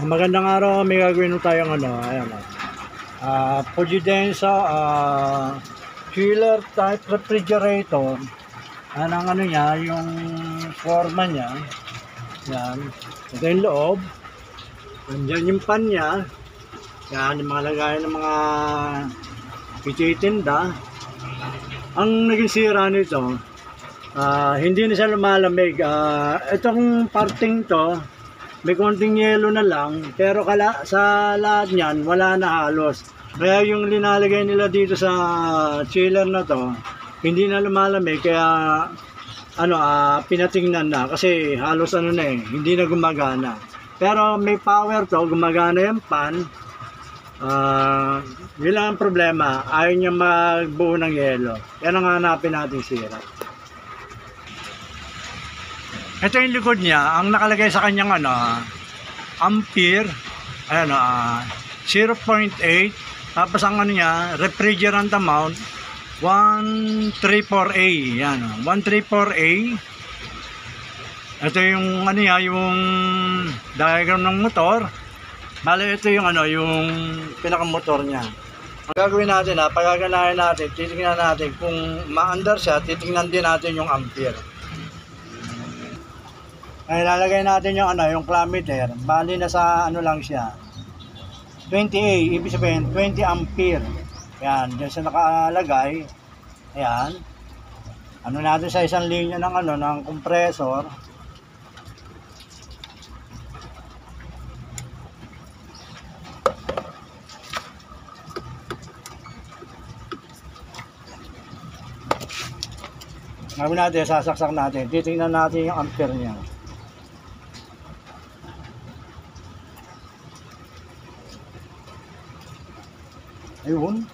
Magandang araw, may gagawin tayong ayan, Fujidensa chiller type refrigerator. Ang niya, yung forma niya, yan. Ito yung loob. Nandiyan yung pan niya. Yan, yung mga lagayan ng mga ititinda. Ang naging sira nito, hindi na siya lumalamig. Itong parting to, may konting yelo na lang, pero sa lahat niyan, wala na halos. Kaya yung linalagay nila dito sa chiller na to, hindi na lumalamig, kaya pinatingnan na kasi halos hindi na gumagana. Pero may power to, gumagana yung pan. Yun lang ang problema, ayaw niya magbuo ng yelo. Yan ang hanapin natin sira. Ito yung likod niya, ang nakalagay sa kanyang ampere, 0.8, tapos ang niya, refrigerant amount 134A, yan, 134A. Ito yung yung diagram ng motor. Bale, ito yung yung pinakamotor niya. Ang gagawin natin, pagaganahin natin, titingnan natin kung ma-under siya, titingnan din natin yung ampere. Ay, lalagay natin yung yung clammeter. Bali na sa lang siya. 20A, ibig sabihin 20 ampere. Yan, diyan sa nakalagay. Ayan. Natin sa isang linya ng ng compressor. Gawin natin, sasaksak natin. Titingnan natin yung ampere niya. Ayun.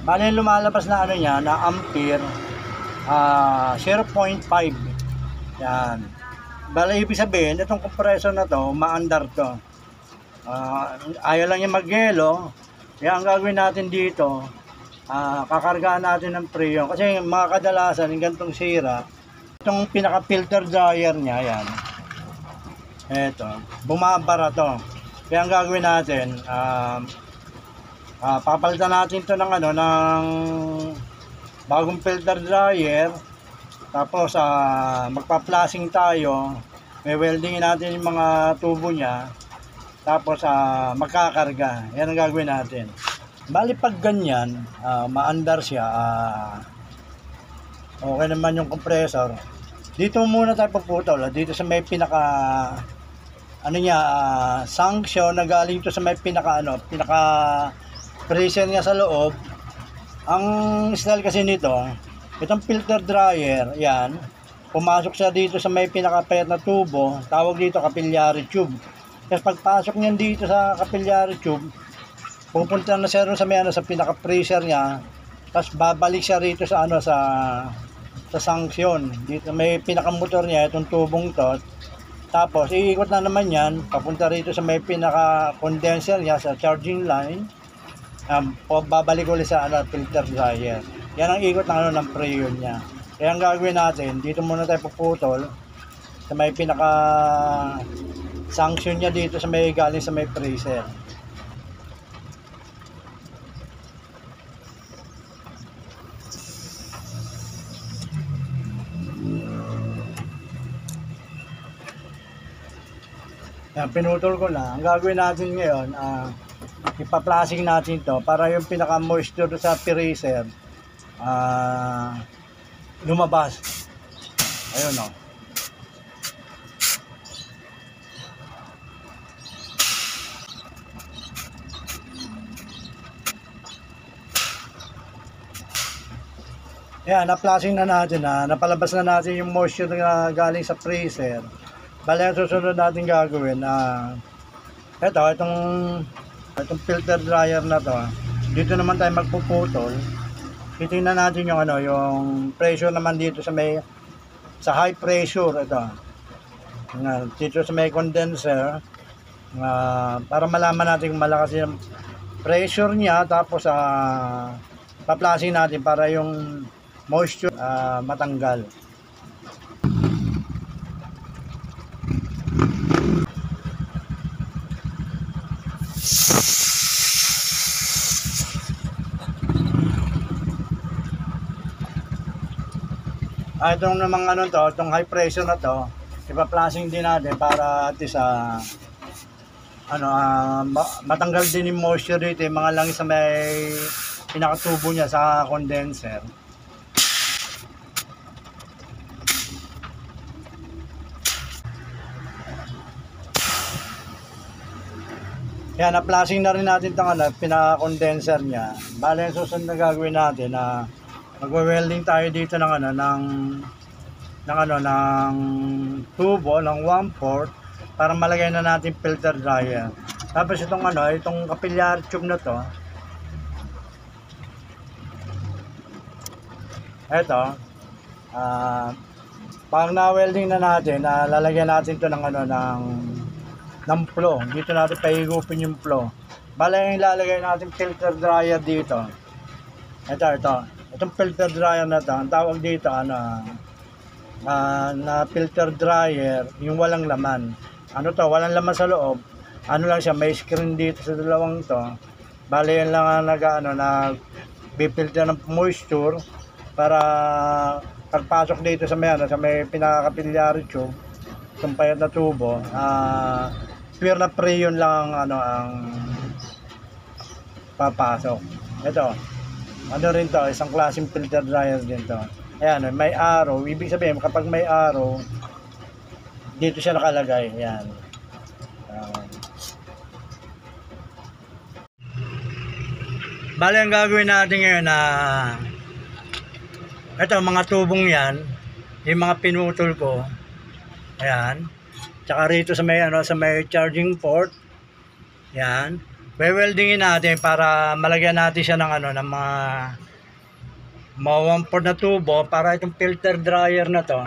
Bale, lumalabas na niya, na ampere, 0.5. Yan. Bale, ibig sabihin, itong compressor na to, ma-under to. Ayaw lang niya mag-yelo. Kaya ang gagawin natin dito, kakargaan natin ng preyon. Kasi mga kadalasan, yung gantong sira, itong pinaka-filter dryer niya, yan. Eto, bumabara to. Kaya ang gagawin natin, papalitan natin to ng ng bagong filter dryer. Tapos magpa-flashing tayo. May weldingin natin yung mga tubo niya. Tapos magkakarga. Yan ang gagawin natin. Bali pag ganyan, ma-under siya, okay naman yung compressor. Dito muna tayo puputol. Dito sa may pinaka sanction na galing to sa may pinaka freezer niya sa loob. Ang style kasi nito, itong filter dryer, yan, pumasok siya dito sa may pinaka-payat na tubo, tawag dito capillary tube. Kasi pagpasok niyan dito sa capillary tube, pupunta na siya sa may sa pinaka-freezer niya, tapos babalik siya rito sa sa sanction. Dito may pinaka-motor niya, itong tubong to. Tapos iikot na naman yan papunta rito sa may pinaka-condenser niya sa charging line. Babalik ulit sa filter dryer. Yan ang ikot ng preyon niya. Kaya ang gagawin natin, dito muna tayo puputol sa may pinaka-sanction niya dito sa may galing sa may freezer. Yan, pinutol ko na. Ang gagawin natin ngayon, ipa-flashing natin to para yung pinaka-moisture sa freezer lumabas. Ayun o. Yan, na-flashing na natin, napalabas na natin yung moisture na galing sa freezer. Bale, ang susunod natin gagawin, itong filter dryer na to, dito naman tayo magpuputol. Titingnan natin yung yung pressure naman dito sa high pressure, dito sa may condenser, para malaman natin kung malakas yung pressure niya, tapos pa-flashing natin para yung moisture matanggal. Itong namang ano to, itong high pressure na to, ipa-flushing din natin para at least matanggal din yung moisture dito, yung mga langis sa may pinakatubo niya sa condenser. Yan, na-flushing na rin natin itong pinaka-condenser niya. Bale, yung susunod na gagawin natin na magwe-welding tayo dito ng tubo ng 1/4 para malagay na natin filter dryer. Tapos itong capillary tube na to. Ito, pag na-welding na natin, lalagyan natin ito ng flow. Dito natin pahigupin yung flow. Bale, yung lalagay natin filter dryer dito. Itong filter dryer na to, ang tawag dito na filter dryer, yung walang laman. Walang laman sa loob. Lang siya, may screen dito sa dalawang to. Bale, yan lang nag-filter ng moisture para pagpasok dito sa may pinaka-capillary tube, itong payat na tubo, pure na freon lang ang papasok. Ito, rin to, isang klaseng filter dryer din to. Ayan, may arrow. Ibig sabihin, kapag may arrow, dito siya nakalagay. Ayan. Bale, ang gagawin natin ngayon ito, mga tubong yan, yung mga pinutol ko. Ayan. Tsaka rito sa may charging port. Yan. We-weldingin natin para malagyan natin siya ng mga 1/4 na tubo para itong filter dryer na to.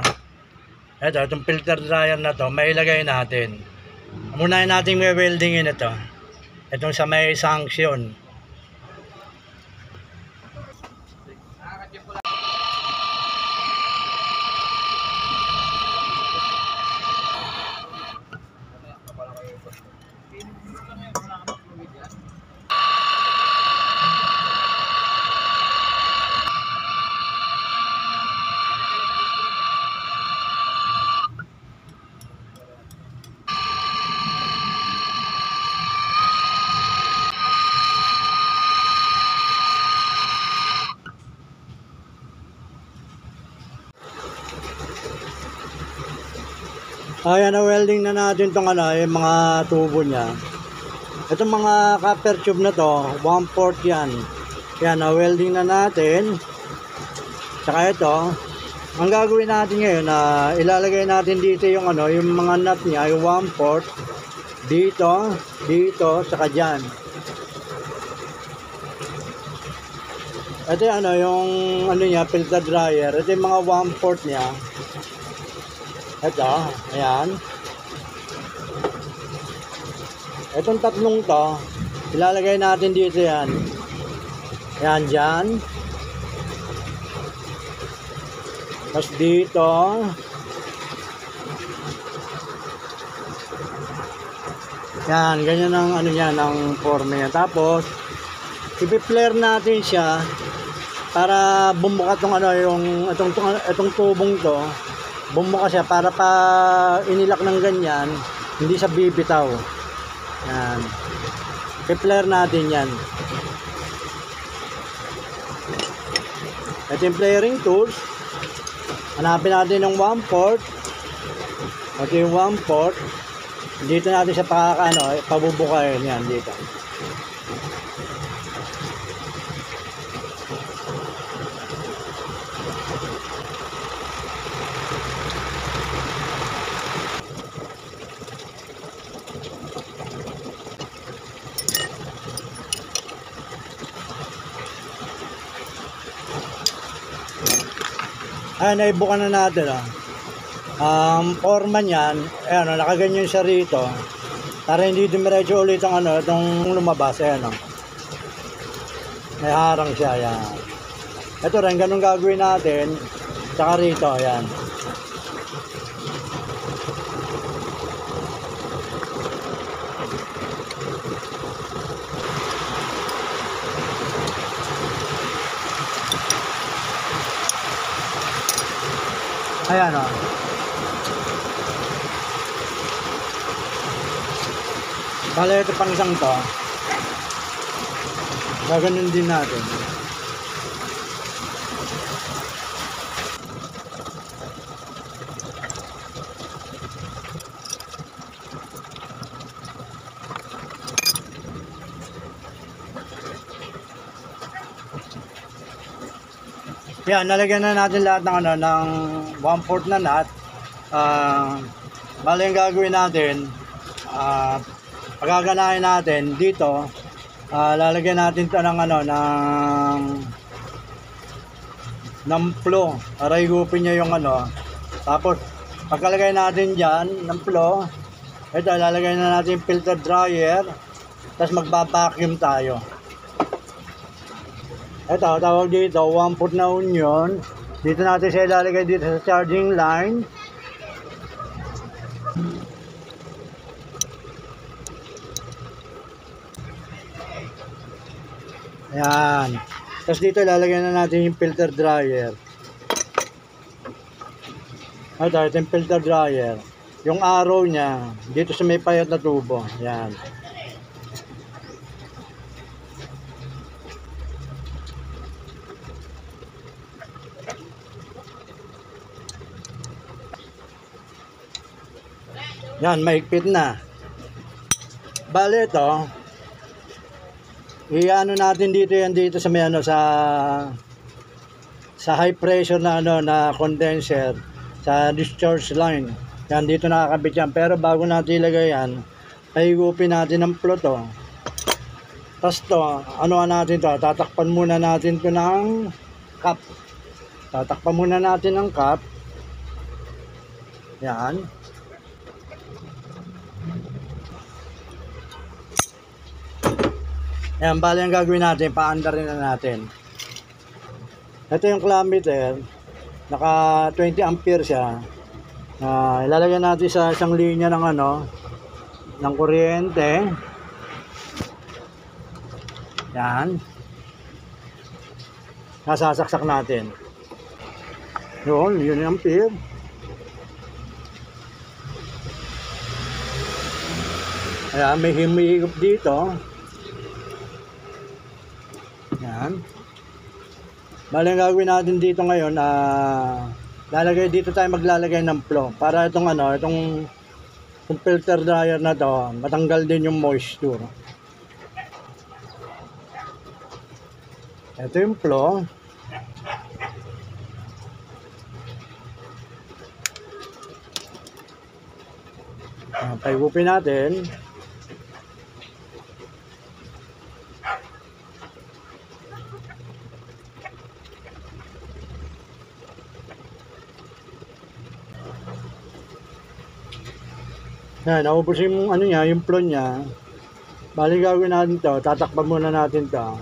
Itong filter dryer na to, mailagay natin. Muna natin we-weldingin ito. Itong sa may sanction. Ayan, na-welding na natin itong yung mga tubo niya. Itong mga copper tube na to, 1/4 yan. Ayan, na-welding na natin. Saka ito, ang gagawin natin ngayon ilalagay natin dito yung mga nut niya, yung 1/4 dito, saka dyan. Ito yung niya, filter dryer. Ito yung mga 1/4 niya. Ito, ayan. Itong tatlong to, ilalagay natin dito yan. Ayan, dyan. Tapos dito. Yan, ganyan ang ng forma niya. Tapos, ipi-flare natin siya para bumuka itong tubong to. Bumuka siya para pa inilak ng ganyan, hindi siya bibitaw. Yan. I-flare natin yan. Ito yung flaring tools. Hanapin natin ng 1/4. Ito yung 1/4. Dito natin siya pabubukayin yan dito. Ayan, naibukan na natin. Forma niyan, ayan, nakaganyan siya rito. Para hindi dumiretso ulit itong lumabas. Ayan, may harang siya. Ayan. Ito rin, ganun gagawin natin. Tsaka rito, ayan. Ayan o. Bale, ito pang isang to. Gaganon din natin. Yan, nalagyan na natin lahat ng ano, ng 1/4 na nut. Bale, yung gagawin natin, pagaganahin natin dito, lalagyan natin to ng ano, ng flow para higupin niya yung ano. Tapos pagkalagay natin diyan ng flow, ito lalagay na natin yung filter dryer, tapos magba-vacuum tayo. Ito tawag dito 1/4 na onion. Dito natin siya ilalagay dito sa charging line. Ayan. Tapos dito lalagyan na natin yung filter dryer. Ito yung filter dryer. Yung arrow niya, dito sa may payat na tubo. Ayan. Yan, mahigpit na. Bale ito, i-ano natin dito yan dito sa may ano, sa high pressure na ano na condenser sa discharge line. Yan dito nakakabit yan. Pero bago natin ilagay yan, pahigupin natin ng flow to. Tapos to, ano natin to, tatakpan muna natin to ng cup. Tatakpan muna natin ng cup. Yan. Ayan, bali ang gagawin natin, paandarin na natin. Ito yung kilometer, naka 20 ampere siya. Ilalagay natin sa isang linya ng ano, ng kuryente. Yan. Nasasaksak natin. Yun yung ampere. Ayan, may humihigop dito. Yan. Bale, ang gagawin natin dito ngayon, lalagay dito tayo maglalagay ng flow para itong ano, itong filter dryer na to, matanggal din yung moisture. Ito yung flow. Paigupin natin. Yan, naubos yung ano niya, yung flow niya. Bali gagawin natin to, tatakpan muna natin to.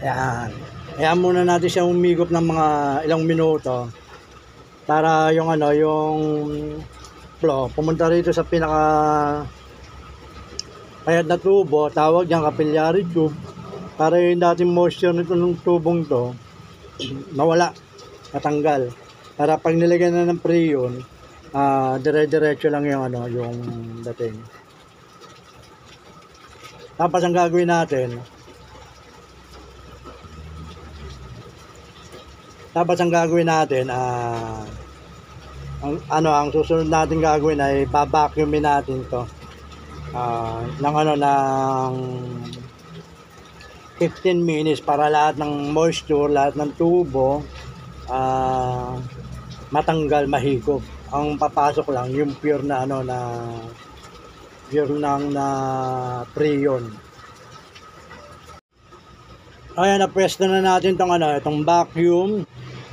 Ayan. Ayan muna natin siya umigop ng mga ilang minuto para yung ano, yung flow pumunta rito sa pinaka payat na tubo, tawag niyang capillary tube, para yung dating moisture nito ng tubong to mawala, matanggal, para pag nilagyan na ng preyon, dire-diretso lang yung ano, yung dating. Tapos ang gagawin natin, ang susunod natin gagawin ay babacuumin natin to ng ano, ng 15 minutes para lahat ng moisture, lahat ng tubo matanggal, mahigop. Ang papasok lang yung pure na ano, na pure na preyon. Ayan, na-pwesto na natin tong ano, itong vacuum,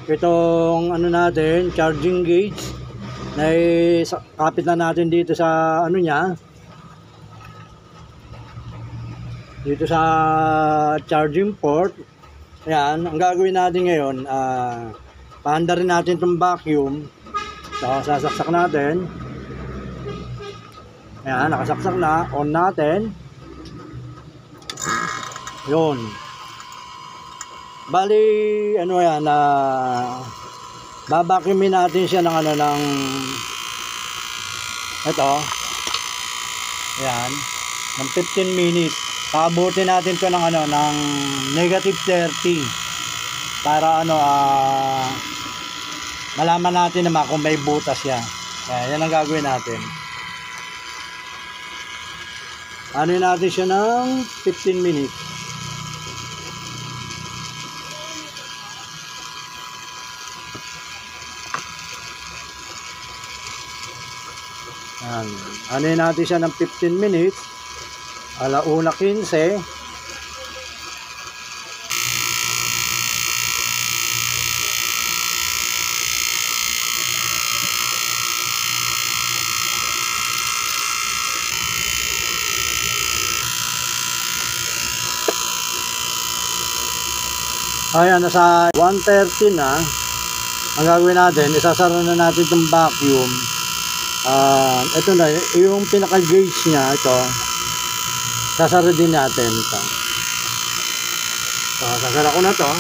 itong ano natin, charging gauge, na kapit na natin dito sa ano niya, dito sa charging port. Ayan, ang gagawin natin ngayon, paandarin natin itong vacuum. So, sasaksak natin. Ayan, nakasaksak na. On natin. Yun. Bali, ano yan, babacuumin natin siya ng ano, ng ito. Ayan. Ng 15 minutes. Paabutin natin to ng ano, ng -30. Para ano, malaman natin naman kung may butas siya. Ayan, yan ang gagawin natin. Ano natin siya ng 15 minutes. Ayan. Ano natin siya ng 15 minutes. 1:15. Ayan, nasa 1:30 na. Ang gagawin natin, isasara na natin itong vacuum. Ito na, yung pinaka-gauge niya, ito. Sasara din natin ito. So, sasara ko na to.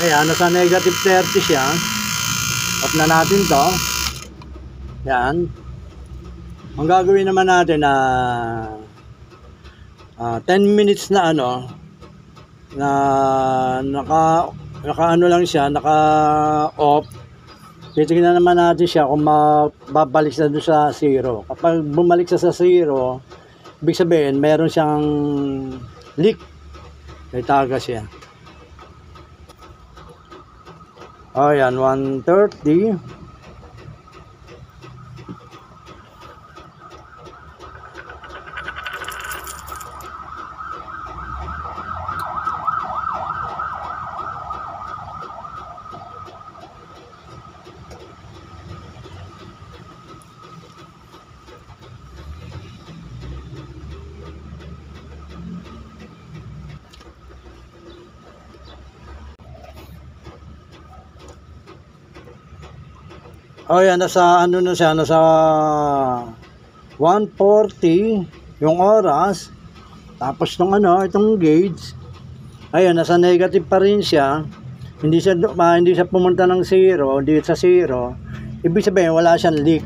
Ayan, nasa -30 siya. Off na natin to. Yan. Ang gagawin naman natin na 10 minutes na ano, na naka ano lang siya, naka off. Titingnan naman natin siya kung babalik siya doon sa 0. Kapag bumalik siya sa 0, ibig sabihin meron siyang leak. May tagas siya. Ayan, 1:30. Oh, yan, nasa ano na siya, nasa 1:40 yung oras. Tapos nung ano, itong gauge, ayun, nasa negative pa rin siya. Hindi siya pumunta ng 0, hindi sa 0. Ibig sabihin wala siyang leak.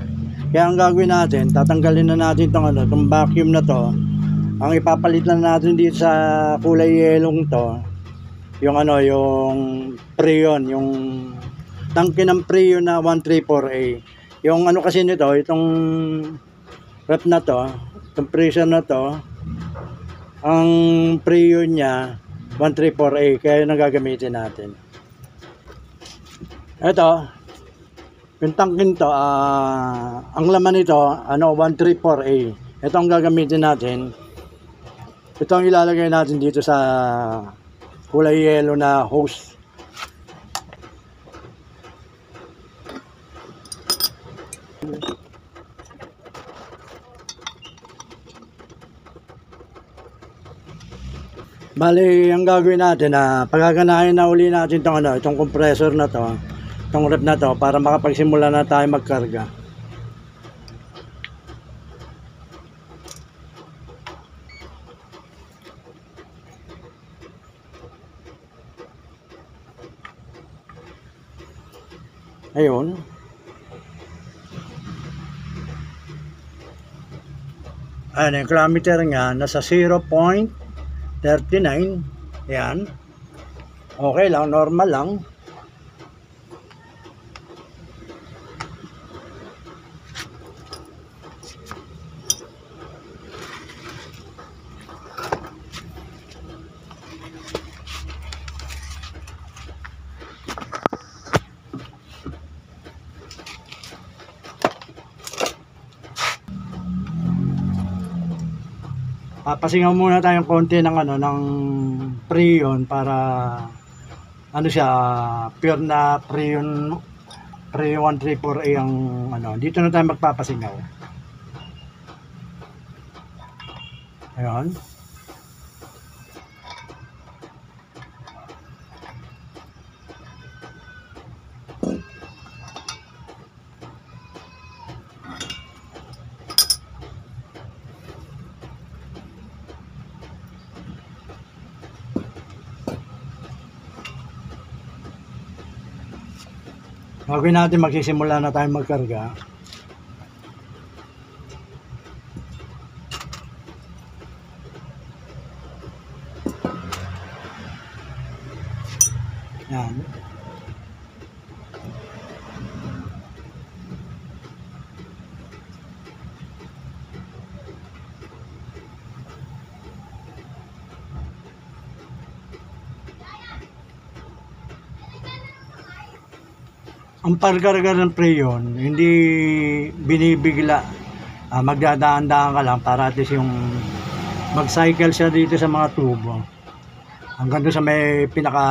Kaya ang gagawin natin, tatanggalin na natin itong ano, itong vacuum na to. Ang ipapalit na natin dito sa kulay yelong to, yung ano, yung Freon, yung tangke ng Freon na 134A. Yung ano kasi nito, itong rep na to, itong pressure na to, ang Freon niya 134A, kaya yung gagamitin natin. Ito, yung tangkin to, ang laman nito, ano, 134A. Ito ang gagamitin natin. Ito ang ilalagay natin dito sa kulay yellow na hose. Bali, ang gagawin natin, pagkaganahin na uli natin itong, ano, itong compressor na to, itong rep na to, para makapagsimula na tayo magkarga. Ayun. Ayan, yung kilometer nga, nasa 0.39. Yan. Okay lang, normal lang. Papasingaw muna tayong konti ng ano, ng Freon para ano siya, pure na Freon 134A ang ano. Dito na tayo magpapasingaw. Ayun. Gagawin natin, magsisimula na tayo magkarga. Yan. Ang pagkarga ng preyon, hindi binibigla. Magdadaan-daan ka lang para at least yung mag-cycle siya dito sa mga tubo. Hanggang doon sa may pinaka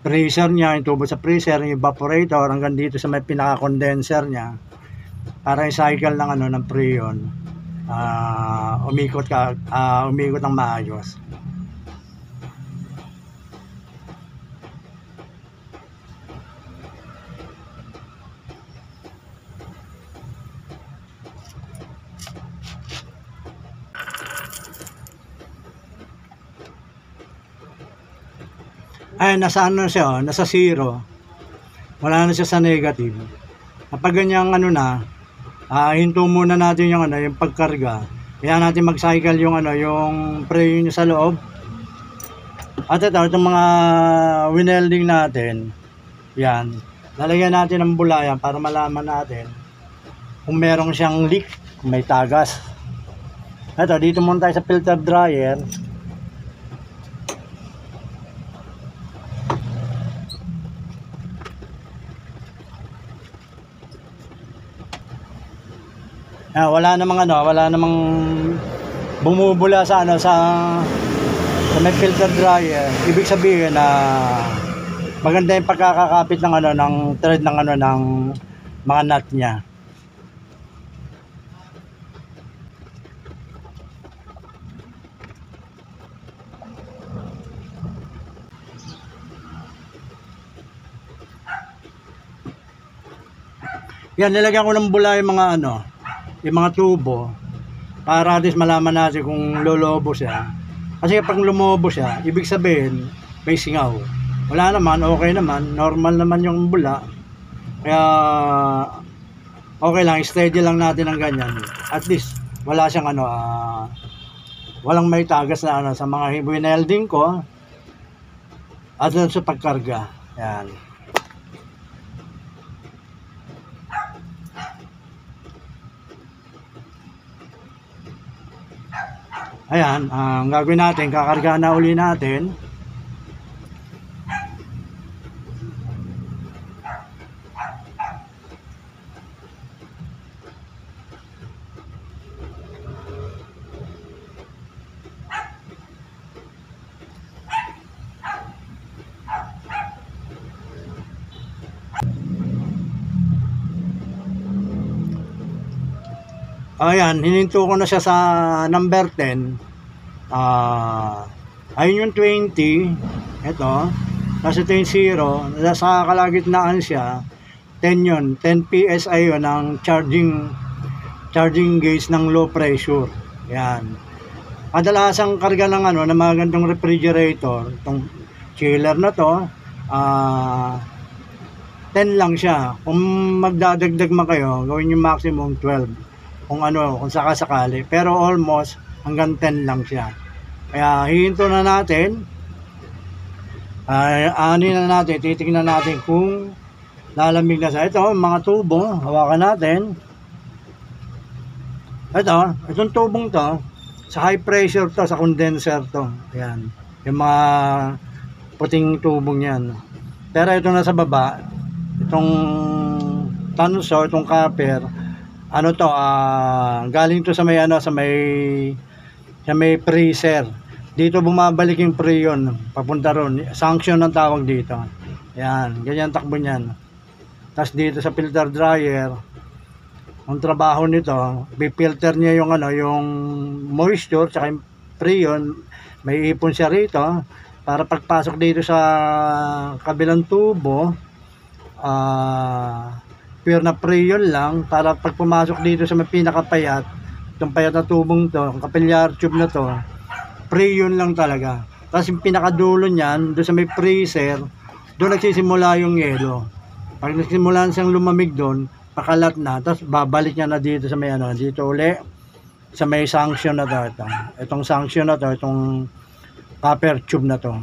freezer niya, yung tubo sa freezer, yung evaporator, hanggang dito sa may pinaka condenser niya. Para i-cycle ng ng preyon, umikot ng maayos. Ay, nasa siya, nasa 0. Wala na siya sa negative. Kapag ganyang hinto muna natin yung yung pagkarga. Kaya natin mag-cycle yung yung preyon niya sa loob. At itong mga winelding natin. Yan. Lalagyan natin ng bulayan para malaman natin kung merong siyang leak, kung may tagas. Ito, dito muna tayo sa filter dryer. Wala namang bumubula sa may filter dryer. Ibig sabihin na maganda yung pagkakakapit ng ng thread ng mga nut niya. Yan, nilagyan ko ng bula yung mga yung mga tubo para at least malaman natin kung lolobo siya. Kasi kapag lumobo siya, ibig sabihin may singaw. Wala naman, okay naman, normal naman yung bula. Kaya okay lang, steady lang natin ang ganyan. At least wala siyang walang may tagas na sa mga winelding ko at sa pagkarga. Yan. Ayan, ang gagawin natin, kakarga na uli natin. Ayan, hininto ko na siya sa number 10. Ayun yung 20. Ito. Tapos ito yung 0. Sa kalagitnaan siya, 10 yun. 10 PSI yun ang charging gauge ng low pressure. Ayan. Kadalasang karga ng na mga gantong refrigerator, itong chiller na to, 10 lang siya. Kung magdadagdag man kayo, gawin yung maximum 12. Kung sakasakali. Pero almost hanggang 10 lang siya. Kaya hihinto na natin. Titignan natin kung lalamig na siya. Ito, mga tubo, hawakan natin. Itong tubong to, sa high pressure to, sa condenser to. Ayan. Yung mga puting tubong yan. Pero ito na sa baba, itong tanso, itong copper, galing to sa may freezer. Dito bumabalik yung preyon papunta ron. Sanction ang tawag dito. Yan, ganyan takbo niyan. Tapos dito sa filter dryer, ang trabaho nito, i-filter niya yung yung moisture tsaka yung preyon, may ipon siya rito para pagpasok dito sa kabilang tubo, pure na preyon lang, para pag pumasok dito sa may pinakapayat, itong payat na tubong to, ang capillary tube na to, preyon lang talaga. Tapos yung pinakadulo niyan, doon sa may freezer, doon nagsisimula yung yelo. Pag nagsimulan siyang lumamig doon, pakalat na, tapos babalik niya na dito sa may ano, dito uli sa may sanction na to. Itong sanction na to, itong copper tube na to.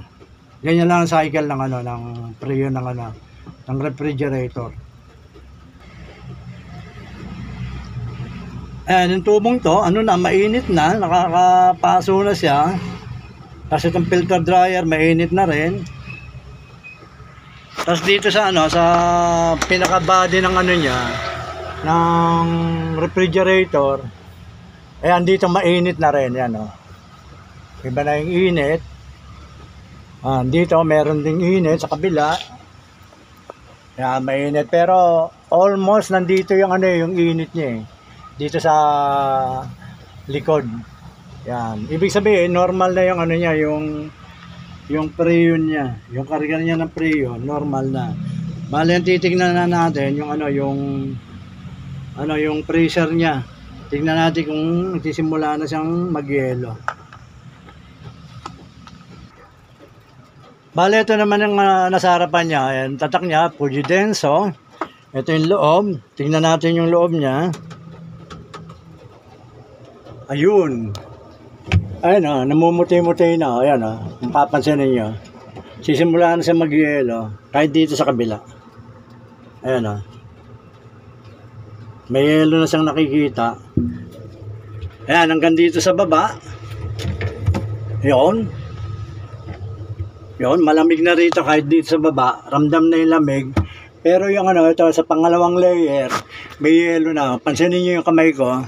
Ganyan lang ang cycle ng ano, ng preo ng ano, ng refrigerator. Ayan, yung tubong to, ano na, mainit na, nakakapaso na siya. Kasi itong filter dryer, mainit na rin. Tapos dito sa ano, sa pinaka-body ng ano niya, ng refrigerator, ayan, dito mainit na rin, yan o. Iba na yung init. Dito, meron ding init sa kabila. Ayan, mainit. Pero, almost nandito yung ano, yung init niya eh. Dito sa likod. Yan. Ibig sabihin, normal na yung ano niya, yung preyon niya, yung karga niya ng preyon, normal na. Bale, yung titignan na natin yung ano, yung pressure niya. Tingnan natin kung nagsisimula na siyang magyelo. Bale, ito naman yung nasa harapan niya. Ayan, tatak niya, Fuji Denso. Ito yung loob. Tingnan natin yung loob niya. Ayun. Ayan o, namumuti-muti na. Ayan o, mapapansin ninyo. Sisimula na siya magyelo. Kahit dito sa kabila. Ayan o. May yelo na siyang nakikita. Ayan, hanggang dito sa baba. Yun. Yun, malamig na rito kahit dito sa baba. Ramdam na yung lamig. Pero yung ano, ito sa pangalawang layer, may yelo na. Pansinin niyo yung kamay ko.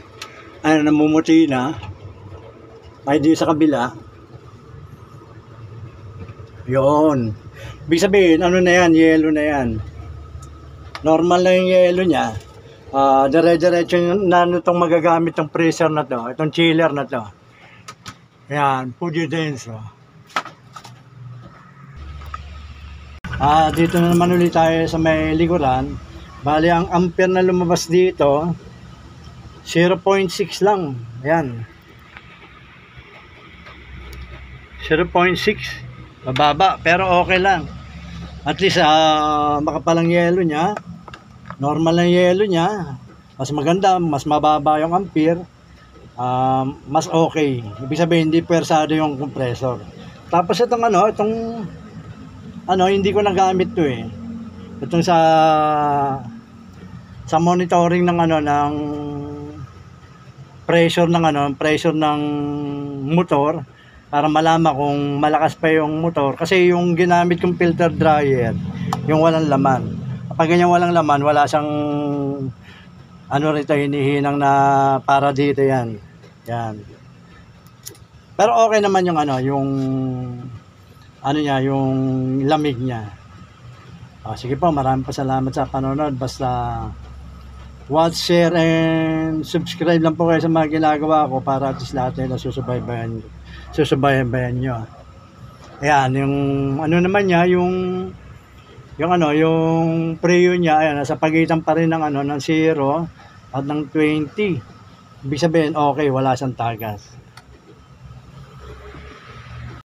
Ayan, namumuti na. Kahit dito sa kabila. Yun. Ibig sabihin, ano na yan, yelo na yan. Normal na yung yelo niya. Dire-diretso na itong magagamit ng freezer na to, itong chiller na to. Ayan, Fuji Denso. Dito na naman ulit tayo sa may likuran. Bali, ang ampere na lumabas dito, 0.6 lang. Ayan. 0.6. Mababa, pero okay lang. At least, makapalang yelo niya. Normal na yelo niya. Mas maganda, mas mababa yung ampere. Mas okay. Ibig sabihin, hindi pwersado yung compressor. Tapos itong hindi ko nagamit to eh. Itong sa monitoring ng ng pressure ng motor para malaman kung malakas pa yung motor, kasi yung ginamit kong filter dryer, yung walang laman. Kapag ganyan walang laman, wala siyang rito, hinihinang na para dito yan. Yan. Pero okay naman yung yung lamig niya. Sige po, maraming salamat sa panonood. Basta watch, share, and subscribe lang po kayo sa mga ginagawa ko para at least lahat na susubaybayan nyo. Ayan, yung naman niya, yung preo niya, ayan, nasa pagitan pa rin ng 0 at ng 20. Ibig sabihin, okay, wala siyang tagas.